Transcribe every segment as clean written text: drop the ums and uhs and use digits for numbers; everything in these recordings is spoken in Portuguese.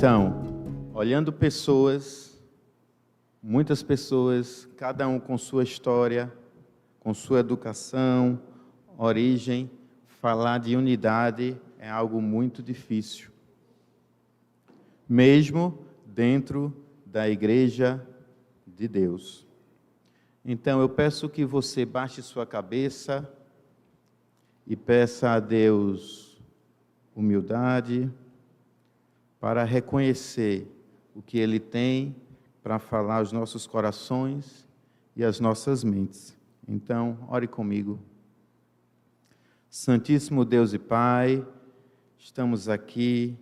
Então, olhando pessoas, muitas pessoas, cada um com sua história, com sua educação, origem, falar de unidade é algo muito difícil. Mesmo dentro da igreja de Deus. Então, eu peço que você baixe sua cabeça e peça a Deus humildade para reconhecer o que Ele tem para falar aos nossos corações e às nossas mentes. Então, ore comigo. Santíssimo Deus e Pai, estamos aqui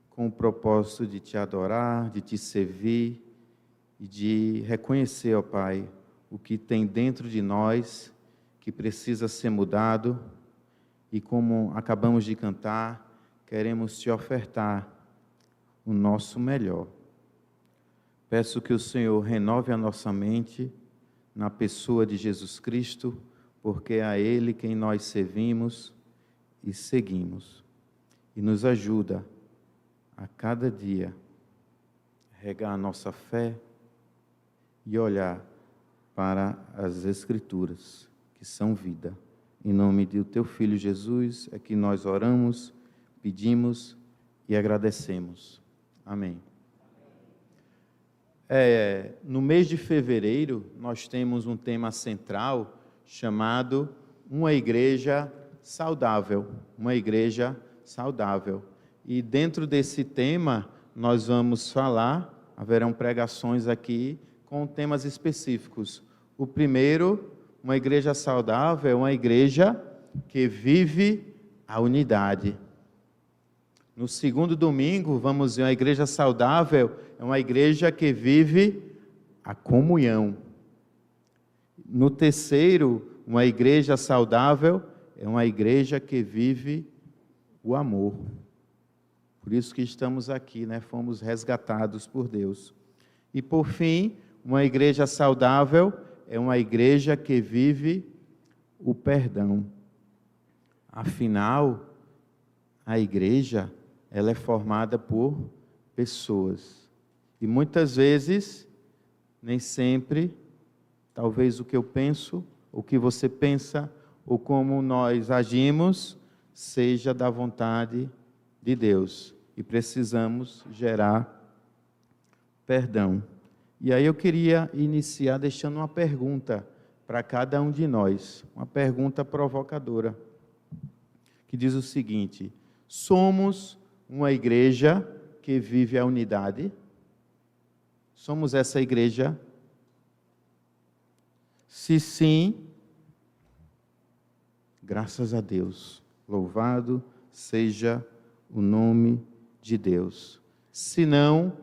com o propósito de Te adorar, de Te servir e de reconhecer, ó Pai, o que tem dentro de nós que precisa ser mudado e, como acabamos de cantar, queremos Te ofertar o nosso melhor. Peço que o Senhor renove a nossa mente na pessoa de Jesus Cristo, porque é a Ele quem nós servimos e seguimos. E nos ajuda a cada dia regar a nossa fé e olhar para as Escrituras, que são vida. Em nome do Teu Filho Jesus é que nós oramos, pedimos e agradecemos. Amém. No mês de fevereiro, nós temos um tema central chamado Uma Igreja Saudável. Uma Igreja Saudável. E dentro desse tema, nós vamos falar, haverão pregações aqui com temas específicos. O primeiro, uma igreja saudável, é uma igreja que vive a unidade. No segundo domingo, vamos ver uma igreja saudável, é uma igreja que vive a comunhão. No terceiro, uma igreja saudável é uma igreja que vive o amor. Por isso que estamos aqui, né? Fomos resgatados por Deus. E por fim, uma igreja saudável é uma igreja que vive o perdão. Afinal, a igreja, ela é formada por pessoas. E muitas vezes, nem sempre, talvez o que eu penso, o que você pensa, ou como nós agimos, seja da vontade de Deus. E precisamos gerar perdão. E aí eu queria iniciar deixando uma pergunta para cada um de nós, uma pergunta provocadora, que diz o seguinte: somos uma igreja que vive a unidade? Somos essa igreja? Se sim, graças a Deus, louvado seja o nome de Deus. Se não,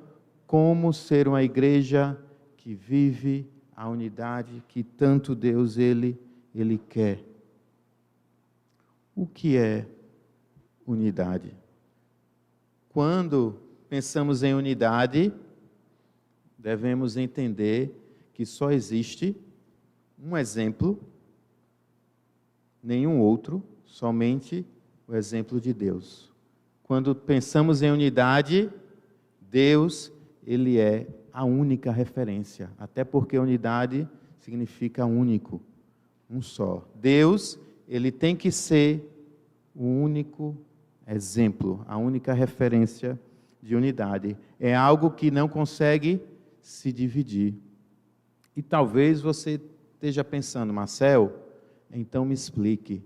como ser uma igreja que vive a unidade que tanto Deus Ele quer? O que é unidade? Quando pensamos em unidade, devemos entender que só existe um exemplo, nenhum outro, somente o exemplo de Deus. Quando pensamos em unidade, Deus, Ele é a única referência, até porque unidade significa único, um só. Deus, Ele tem que ser o único exemplo, a única referência de unidade. É algo que não consegue se dividir. E talvez você esteja pensando, Marcel, então me explique.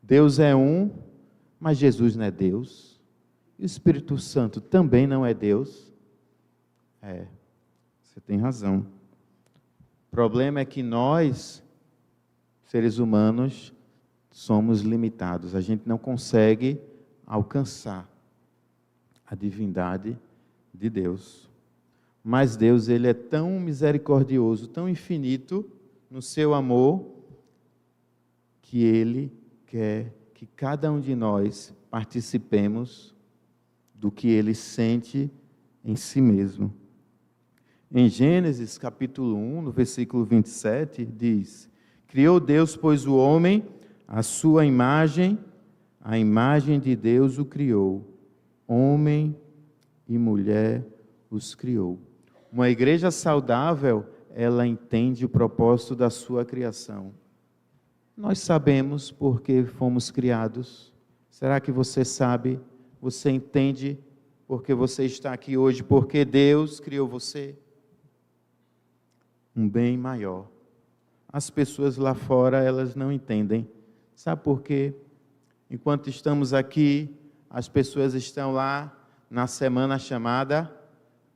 Deus é um, mas Jesus não é Deus. E o Espírito Santo também não é Deus. Você tem razão. O problema é que nós, seres humanos, somos limitados. A gente não consegue alcançar a divindade de Deus. Mas Deus, Ele é tão misericordioso, tão infinito no seu amor, que Ele quer que cada um de nós participemos do que Ele sente em si mesmo. Em Gênesis capítulo 1, no versículo 27, diz: criou Deus, pois, o homem, a sua imagem, a imagem de Deus o criou. Homem e mulher os criou. Uma igreja saudável, ela entende o propósito da sua criação. Nós sabemos por que fomos criados. Será que você sabe? Você entende porque você está aqui hoje? Porque Deus criou você? Um bem maior. As pessoas lá fora, elas não entendem. Sabe por quê? Enquanto estamos aqui, as pessoas estão lá na semana chamada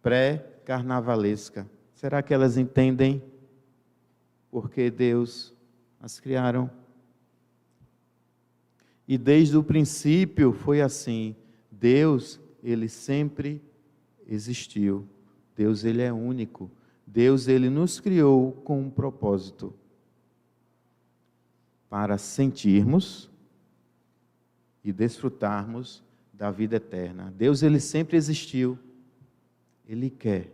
pré-carnavalesca. Será que elas entendem porque Deus as criaram? E desde o princípio foi assim. Deus, ele sempre existiu. Deus, ele é único. Deus, ele nos criou com um propósito. Para sentirmos e desfrutarmos da vida eterna. Deus, ele sempre existiu. Ele quer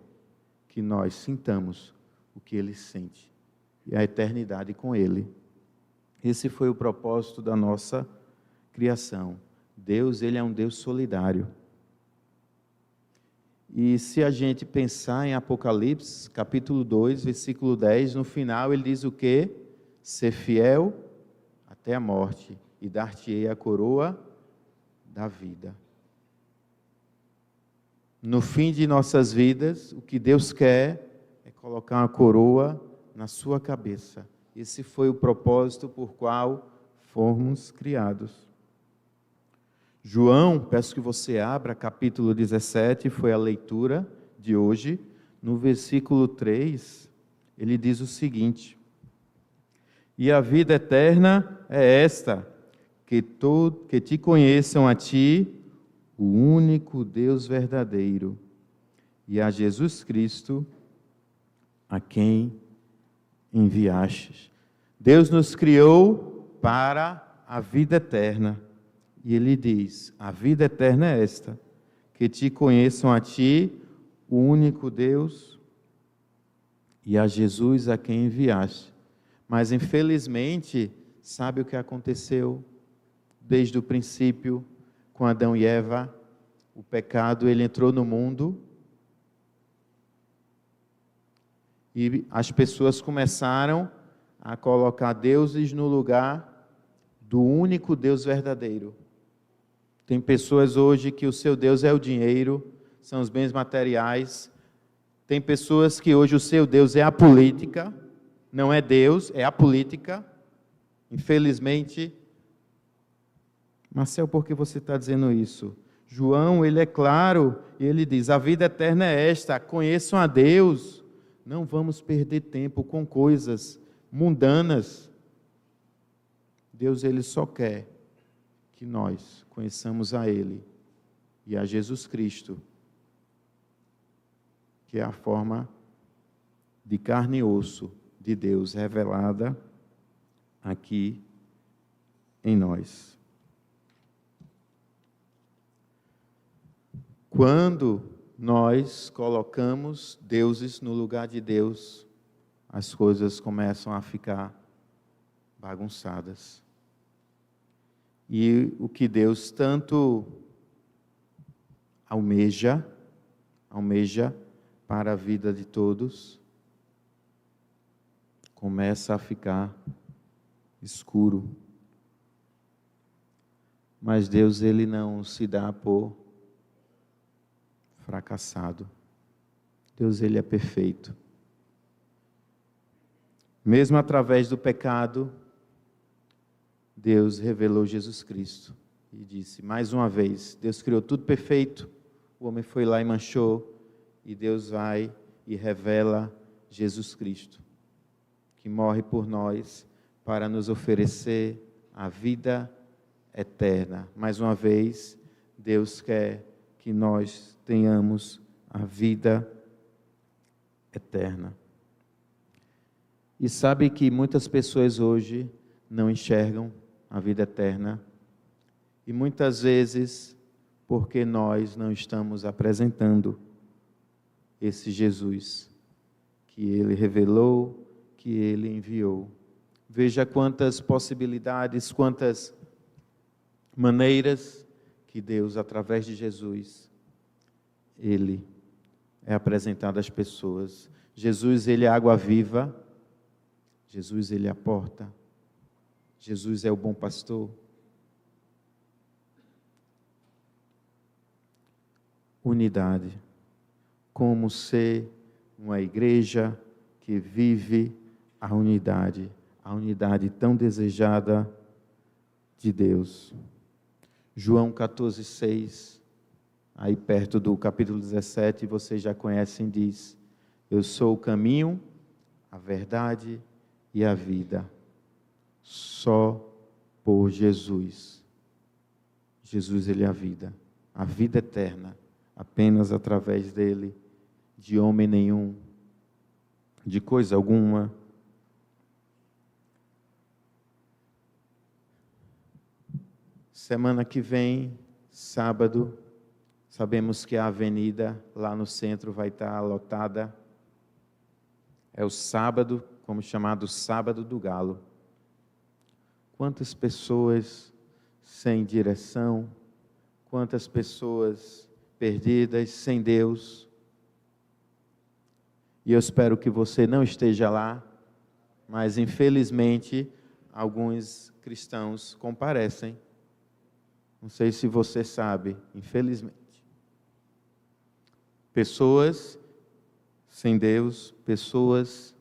que nós sintamos o que ele sente. E a eternidade com ele. Esse foi o propósito da nossa criação. Deus, ele é um Deus solidário. E se a gente pensar em Apocalipse, capítulo 2, versículo 10, no final ele diz o quê? Ser fiel até a morte, e dar-te-ei a coroa da vida. No fim de nossas vidas, o que Deus quer é colocar uma coroa na sua cabeça. Esse foi o propósito por qual fomos criados. João, peço que você abra, capítulo 17, foi a leitura de hoje. No versículo 3, ele diz o seguinte: e a vida eterna é esta, que te conheçam a ti, o único Deus verdadeiro, e a Jesus Cristo, a quem enviastes. Deus nos criou para a vida eterna. E ele diz, a vida eterna é esta, que te conheçam a ti, o único Deus, e a Jesus a quem enviaste. Mas infelizmente, sabe o que aconteceu desde o princípio com Adão e Eva? O pecado, ele entrou no mundo e as pessoas começaram a colocar deuses no lugar do único Deus verdadeiro. Tem pessoas hoje que o seu Deus é o dinheiro, são os bens materiais. Tem pessoas que hoje o seu Deus é a política, não é Deus, é a política. Infelizmente. Marcel, por que você está dizendo isso? João, ele é claro, ele diz, a vida eterna é esta, conheçam a Deus. Não vamos perder tempo com coisas mundanas. Deus, ele só quer que nós conheçamos a Ele e a Jesus Cristo, que é a forma de carne e osso de Deus revelada aqui em nós. Quando nós colocamos deuses no lugar de Deus, as coisas começam a ficar bagunçadas. E o que Deus tanto almeja para a vida de todos, começa a ficar escuro. Mas Deus, ele não se dá por fracassado. Deus, ele é perfeito. Mesmo através do pecado, Deus revelou Jesus Cristo e disse, mais uma vez, Deus criou tudo perfeito, o homem foi lá e manchou, e Deus vai e revela Jesus Cristo, que morre por nós para nos oferecer a vida eterna. Mais uma vez, Deus quer que nós tenhamos a vida eterna. E sabe que muitas pessoas hoje não enxergam a vida eterna, e muitas vezes porque nós não estamos apresentando esse Jesus que Ele revelou, que Ele enviou. Veja quantas possibilidades, quantas maneiras que Deus, através de Jesus, Ele é apresentado às pessoas. Jesus, Ele é a água viva. Jesus, Ele é a porta. Jesus é o bom pastor. Unidade. Como ser uma igreja que vive a unidade tão desejada de Deus. João 14,6, aí perto do capítulo 17, vocês já conhecem, diz: eu sou o caminho, a verdade e a vida. Só por Jesus. Jesus, Ele é a vida eterna, apenas através dele, de homem nenhum, de coisa alguma. Semana que vem, sábado, sabemos que a avenida lá no centro vai estar lotada. É o sábado, como chamado Sábado do Galo. Quantas pessoas sem direção, quantas pessoas perdidas, sem Deus. E eu espero que você não esteja lá, mas infelizmente alguns cristãos comparecem. Não sei se você sabe, infelizmente. Pessoas sem Deus, pessoas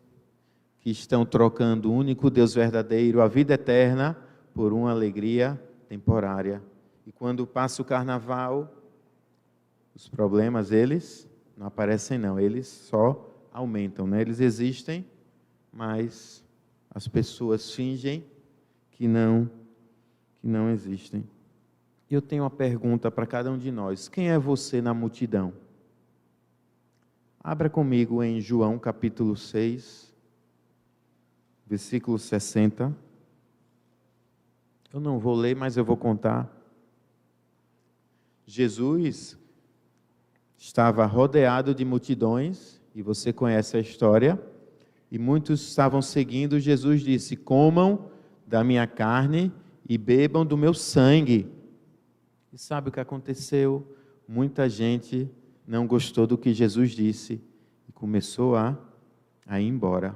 que estão trocando o único Deus verdadeiro, a vida eterna, por uma alegria temporária. E quando passa o carnaval, os problemas, eles não aparecem não, eles só aumentam, né? Eles existem, mas as pessoas fingem que não existem. E eu tenho uma pergunta para cada um de nós: quem é você na multidão? Abra comigo em João capítulo 6, versículo 60. Eu não vou ler, mas eu vou contar. Jesus estava rodeado de multidões, e você conhece a história, e muitos estavam seguindo. Jesus disse: comam da minha carne e bebam do meu sangue. E sabe o que aconteceu? Muita gente não gostou do que Jesus disse e começou a ir embora.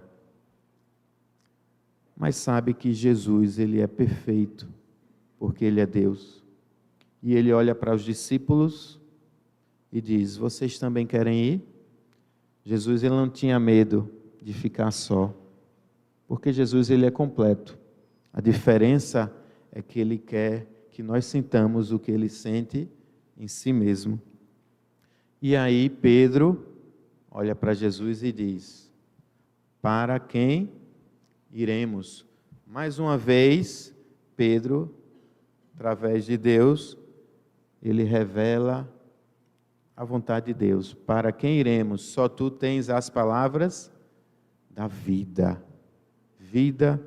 Mas sabe que Jesus, Ele é perfeito, porque Ele é Deus. E Ele olha para os discípulos e diz: vocês também querem ir? Jesus, Ele não tinha medo de ficar só, porque Jesus, Ele é completo. A diferença é que Ele quer que nós sintamos o que Ele sente em si mesmo. E aí Pedro olha para Jesus e diz: para quem iremos? Mais uma vez, Pedro, através de Deus, ele revela a vontade de Deus. Para quem iremos? Só tu tens as palavras da vida. Vida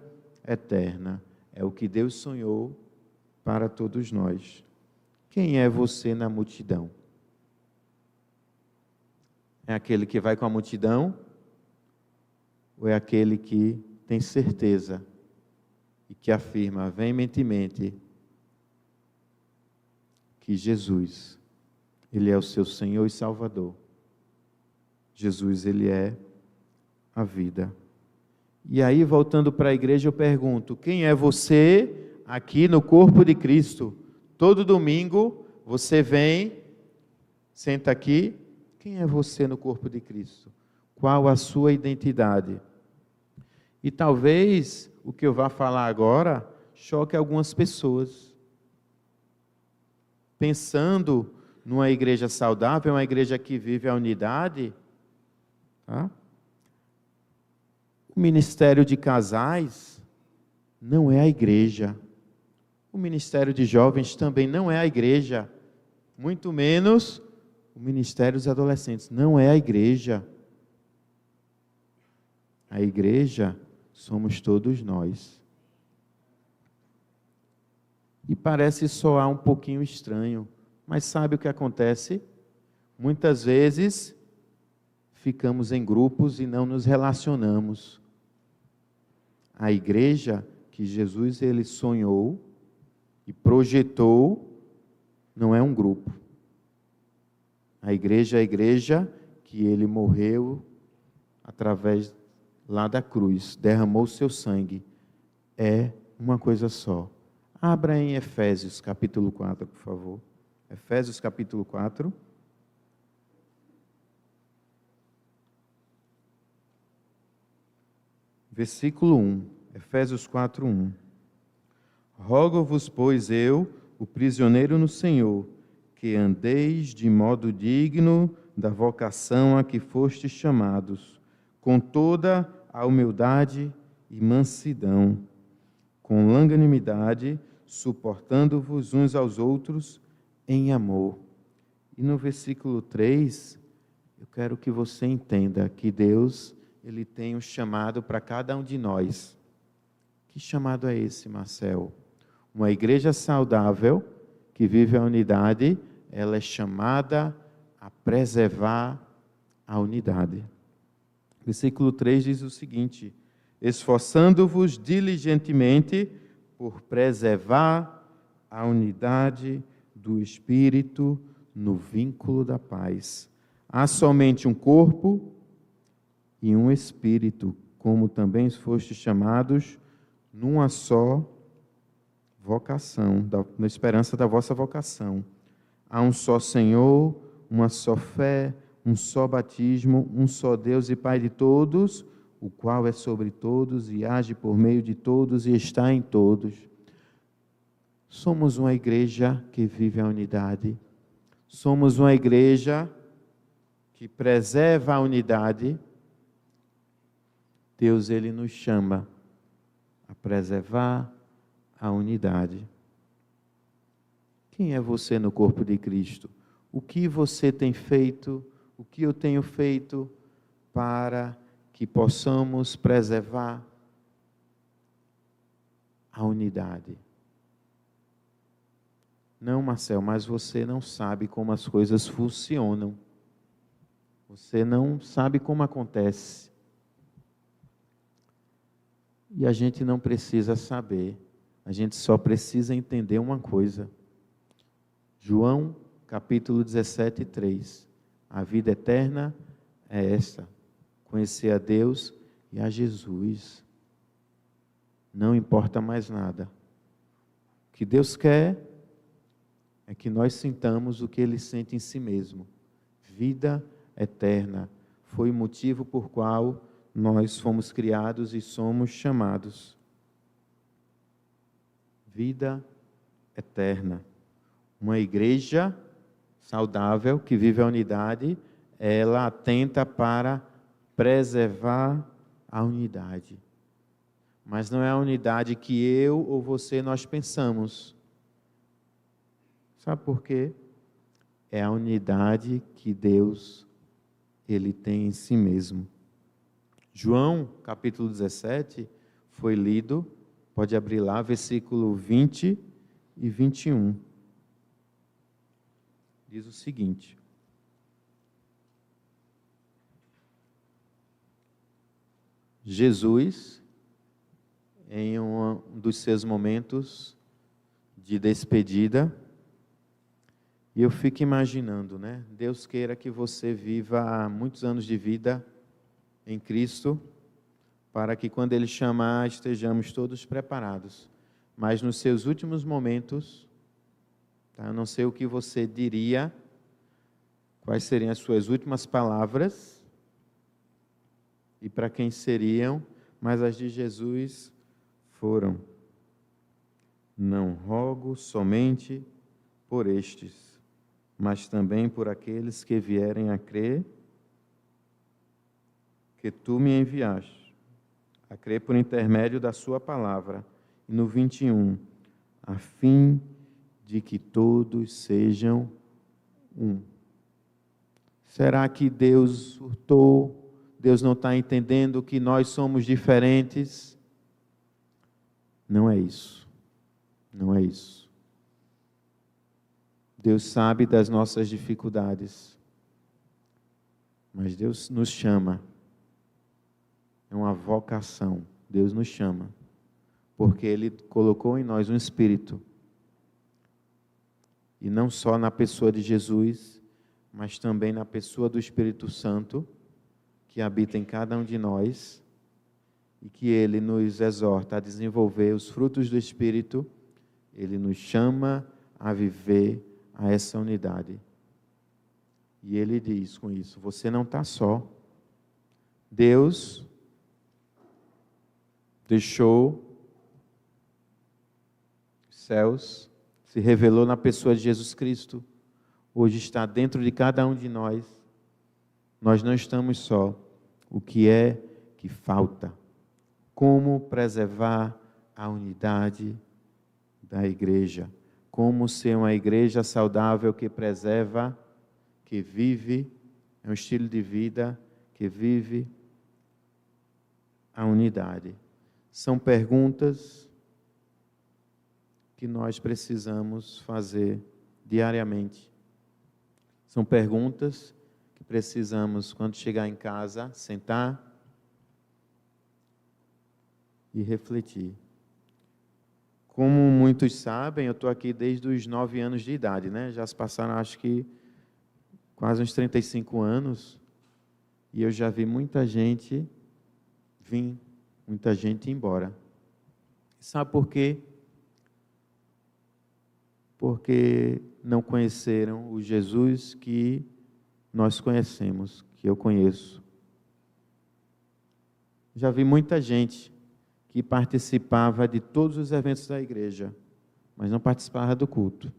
eterna. É o que Deus sonhou para todos nós. Quem é você na multidão? É aquele que vai com a multidão? Ou é aquele que tem certeza e que afirma veementemente que Jesus, Ele é o seu Senhor e Salvador? Jesus, Ele é a vida. E aí, voltando para a igreja, eu pergunto: quem é você aqui no corpo de Cristo? Todo domingo você vem, senta aqui. Quem é você no corpo de Cristo? Qual a sua identidade? E talvez o que eu vá falar agora choque algumas pessoas. Pensando numa igreja saudável, uma igreja que vive a unidade, tá? O ministério de casais não é a igreja. O ministério de jovens também não é a igreja. Muito menos o ministério dos adolescentes. Não é a igreja. A igreja somos todos nós. E parece soar um pouquinho estranho, mas sabe o que acontece? Muitas vezes ficamos em grupos e não nos relacionamos. A igreja que Jesus ele sonhou e projetou não é um grupo. A igreja que ele morreu através lá da cruz, derramou seu sangue, é uma coisa só. Abra em Efésios capítulo 4, por favor. Efésios capítulo 4. Versículo 1. Efésios 4, 1. Rogo-vos, pois eu, o prisioneiro no Senhor, que andeis de modo digno da vocação a que fostes chamados, com toda a humildade e mansidão, com longanimidade, suportando-vos uns aos outros em amor. E no versículo 3, eu quero que você entenda que Deus, Ele tem um chamado para cada um de nós. Que chamado é esse, Marcel? Uma igreja saudável, que vive a unidade, ela é chamada a preservar a unidade. Versículo 3 diz o seguinte: esforçando-vos diligentemente por preservar a unidade do Espírito no vínculo da paz. Há somente um corpo e um Espírito, como também fostes chamados numa só vocação, na esperança da vossa vocação. Há um só Senhor, uma só fé, um só batismo, um só Deus e Pai de todos, o qual é sobre todos e age por meio de todos e está em todos. Somos uma igreja que vive a unidade. Somos uma igreja que preserva a unidade. Deus, Ele nos chama a preservar a unidade. Quem é você no corpo de Cristo? O que você tem feito? O que eu tenho feito para que possamos preservar a unidade? Não, Marcel, mas você não sabe como as coisas funcionam. Você não sabe como acontece. E a gente não precisa saber. A gente só precisa entender uma coisa. João, capítulo 17, 3. A vida eterna é esta: conhecer a Deus e a Jesus. Não importa mais nada. O que Deus quer é que nós sintamos o que Ele sente em si mesmo. Vida eterna. Foi o motivo por qual nós fomos criados e somos chamados. Vida eterna. Uma igreja saudável, que vive a unidade, ela atenta para preservar a unidade. Mas não é a unidade que eu ou você nós pensamos. Sabe por quê? É a unidade que Deus, Ele tem em si mesmo. João, capítulo 17, foi lido, pode abrir lá, versículo 20 e 21. Diz o seguinte: Jesus, em um dos seus momentos de despedida, e eu fico imaginando, né? Deus queira que você viva muitos anos de vida em Cristo, para que quando Ele chamar, estejamos todos preparados. Mas nos seus últimos momentos, tá? Eu não sei o que você diria, quais seriam as suas últimas palavras, e para quem seriam, mas as de Jesus foram: não rogo somente por estes, mas também por aqueles que vierem a crer que tu me enviaste, a crer por intermédio da sua palavra. E no 21, a fim de que todos sejam um. Será que Deus surtou? Deus não está entendendo que nós somos diferentes? Não é isso. Não é isso. Deus sabe das nossas dificuldades, mas Deus nos chama. É uma vocação. Deus nos chama, porque Ele colocou em nós um espírito, e não só na pessoa de Jesus, mas também na pessoa do Espírito Santo, que habita em cada um de nós, e que Ele nos exorta a desenvolver os frutos do Espírito. Ele nos chama a viver a essa unidade. E Ele diz com isso: você não está só. Deus deixou os céus, se revelou na pessoa de Jesus Cristo. Hoje está dentro de cada um de nós. Nós não estamos só. O que é que falta? Como preservar a unidade da igreja? Como ser uma igreja saudável que preserva, que vive, é um estilo de vida que vive a unidade? São perguntas que nós precisamos fazer diariamente. São perguntas que precisamos, quando chegar em casa, sentar e refletir. Como muitos sabem, eu estou aqui desde os 9 anos de idade, né? Já se passaram, acho que, quase uns 35 anos, e eu já vi muita gente vir, muita gente ir embora. Sabe por quê? Porque não conheceram o Jesus que nós conhecemos, que eu conheço. Já vi muita gente que participava de todos os eventos da igreja, mas não participava do culto.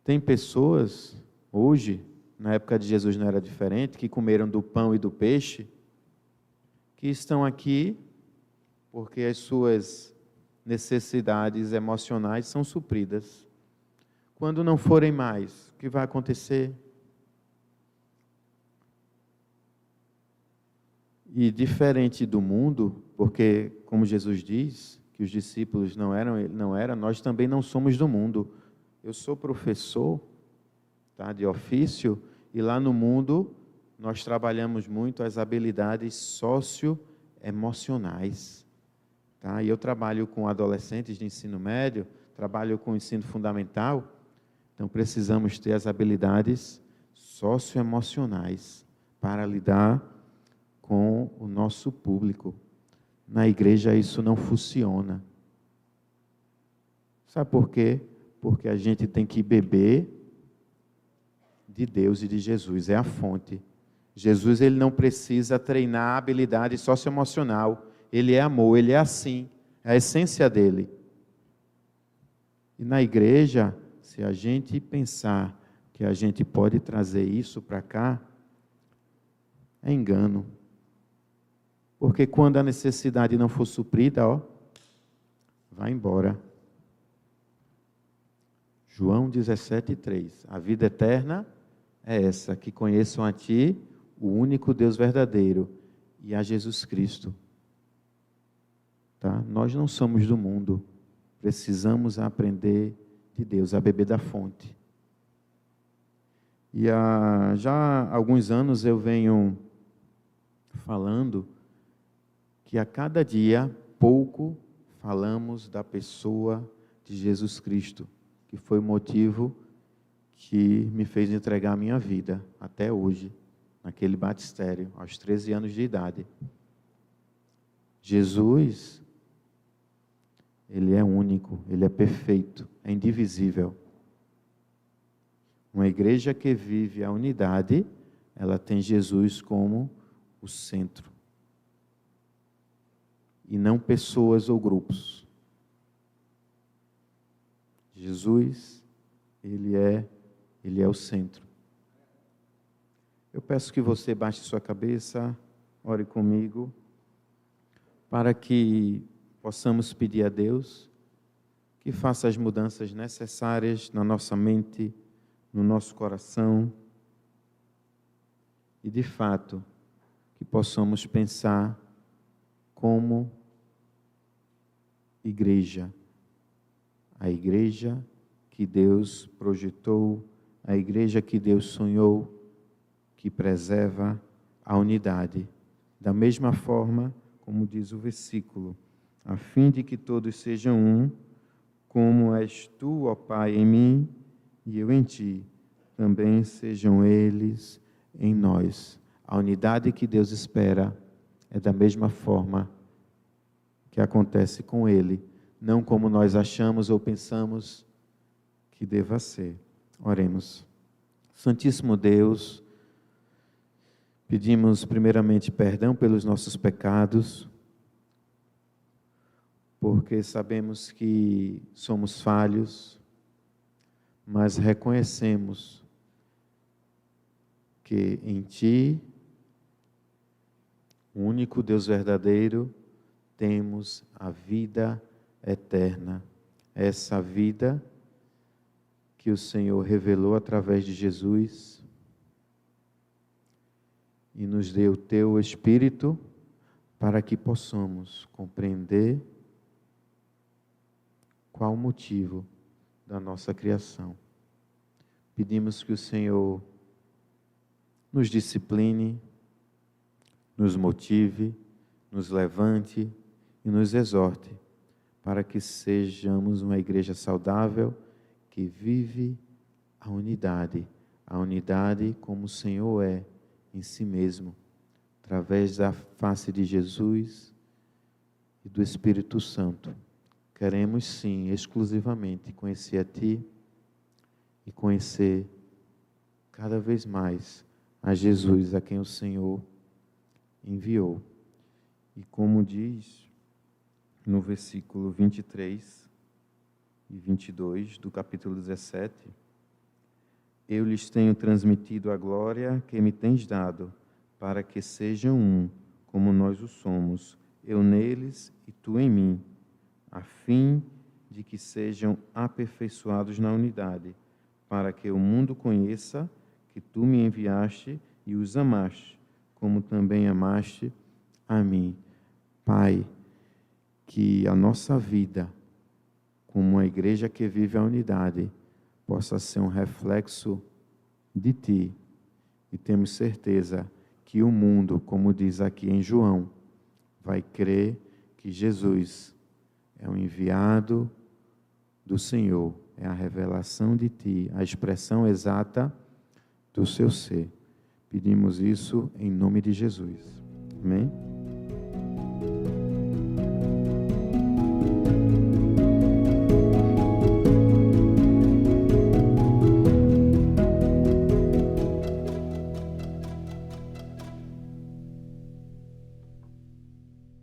Tem pessoas, hoje, na época de Jesus não era diferente, que comeram do pão e do peixe, que estão aqui porque as suas necessidades emocionais são supridas. Quando não forem mais, o que vai acontecer? E diferente do mundo, porque, como Jesus diz, que os discípulos não eram, ele não era, nós também não somos do mundo. Eu sou professor, tá, de ofício, e lá no mundo nós trabalhamos muito as habilidades socioemocionais. Tá? E eu trabalho com adolescentes de ensino médio, trabalho com ensino fundamental, então precisamos ter as habilidades socioemocionais para lidar com o nosso público. Na igreja isso não funciona. Sabe por quê? Porque a gente tem que beber de Deus e de Jesus, é a fonte. Jesus, ele não precisa treinar a habilidade socioemocional. Ele é amor, ele é assim, é a essência dele. E na igreja, se a gente pensar que a gente pode trazer isso para cá, é engano. Porque quando a necessidade não for suprida, vai embora. João 17:3. A vida eterna é essa, que conheçam a Ti, o único Deus verdadeiro, e a Jesus Cristo. Tá? Nós não somos do mundo, precisamos aprender de Deus, a beber da fonte. E já há alguns anos eu venho falando que a cada dia, pouco falamos da pessoa de Jesus Cristo, que foi o motivo que me fez entregar a minha vida, até hoje, naquele batistério, aos 13 anos de idade. Jesus, ele é único, ele é perfeito, é indivisível. Uma igreja que vive a unidade, ela tem Jesus como o centro. E não pessoas ou grupos. Jesus, ele é o centro. Eu peço que você baixe sua cabeça, ore comigo, para que possamos pedir a Deus que faça as mudanças necessárias na nossa mente, no nosso coração, e de fato, que possamos pensar como igreja, a igreja que Deus projetou, a igreja que Deus sonhou, que preserva a unidade. Da mesma forma, como diz o versículo, a fim de que todos sejam um, como és tu, ó Pai, em mim e eu em ti, também sejam eles em nós. A unidade que Deus espera é da mesma forma que acontece com Ele, não como nós achamos ou pensamos que deva ser. Oremos. Santíssimo Deus, pedimos primeiramente perdão pelos nossos pecados, porque sabemos que somos falhos, mas reconhecemos que em Ti, o único Deus verdadeiro, temos a vida eterna. Essa vida que o Senhor revelou através de Jesus e nos deu o Teu Espírito para que possamos compreender qual o motivo da nossa criação. Pedimos que o Senhor nos discipline, nos motive, nos levante e nos exorte para que sejamos uma igreja saudável que vive a unidade como o Senhor é em si mesmo, através da face de Jesus e do Espírito Santo. Queremos sim, exclusivamente, conhecer a Ti e conhecer cada vez mais a Jesus, a quem o Senhor enviou. E como diz no versículo 23 e 22 do capítulo 17, eu lhes tenho transmitido a glória que me tens dado, para que sejam um, como nós o somos, eu neles e tu em mim, a fim de que sejam aperfeiçoados na unidade, para que o mundo conheça que tu me enviaste e os amaste, como também amaste a mim. Pai, que a nossa vida, como uma igreja que vive a unidade, possa ser um reflexo de Ti. E temos certeza que o mundo, como diz aqui em João, vai crer que Jesus é o enviado do Senhor, é a revelação de Ti, a expressão exata do Seu ser. Pedimos isso em nome de Jesus. Amém?